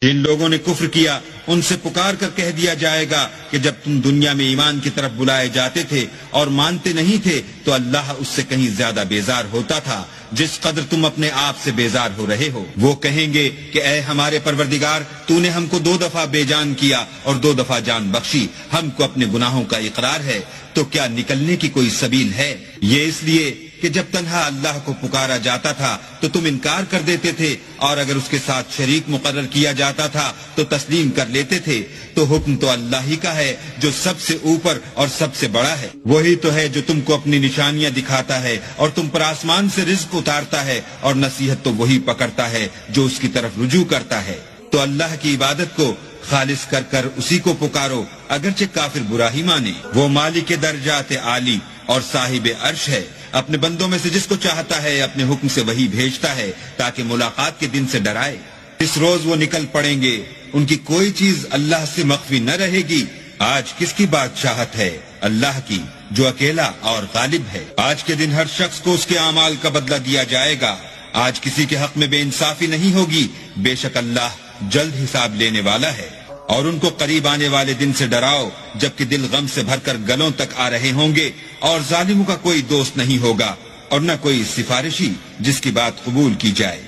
جن لوگوں نے کفر کیا ان سے پکار کر کہہ دیا جائے گا کہ جب تم دنیا میں ایمان کی طرف بلائے جاتے تھے اور مانتے نہیں تھے تو اللہ اس سے کہیں زیادہ بیزار ہوتا تھا جس قدر تم اپنے آپ سے بیزار ہو رہے ہو۔ وہ کہیں گے کہ اے ہمارے پروردگار، تو نے ہم کو 2 دفعہ بے جان کیا اور 2 دفعہ جان بخشی، ہم کو اپنے گناہوں کا اقرار ہے، تو کیا نکلنے کی کوئی سبیل ہے؟ یہ اس لیے کہ جب تنہا اللہ کو پکارا جاتا تھا تو تم انکار کر دیتے تھے، اور اگر اس کے ساتھ شریک مقرر کیا جاتا تھا تو تسلیم کر لیتے تھے۔ تو حکم تو اللہ ہی کا ہے جو سب سے اوپر اور سب سے بڑا ہے۔ وہی تو ہے جو تم کو اپنی نشانیاں دکھاتا ہے اور تم پر آسمان سے رزق اتارتا ہے، اور نصیحت تو وہی پکڑتا ہے جو اس کی طرف رجوع کرتا ہے۔ تو اللہ کی عبادت کو خالص کر کر اسی کو پکارو، اگرچہ کافر برا ہی مانے۔ وہ مالک درجات عالی اور صاحب عرش ہے، اپنے بندوں میں سے جس کو چاہتا ہے اپنے حکم سے وہی بھیجتا ہے تاکہ ملاقات کے دن سے ڈرائے۔ اس روز وہ نکل پڑیں گے، ان کی کوئی چیز اللہ سے مخفی نہ رہے گی۔ آج کس کی بادشاہت ہے؟ اللہ کی، جو اکیلا اور غالب ہے۔ آج کے دن ہر شخص کو اس کے اعمال کا بدلہ دیا جائے گا۔ آج کسی کے حق میں بے انصافی نہیں ہوگی، بے شک اللہ جلد حساب لینے والا ہے۔ اور ان کو قریب آنے والے دن سے ڈراؤ جبکہ دل غم سے بھر کر گلوں تک آ رہے ہوں گے، اور ظالموں کا کوئی دوست نہیں ہوگا اور نہ کوئی سفارشی جس کی بات قبول کی جائے۔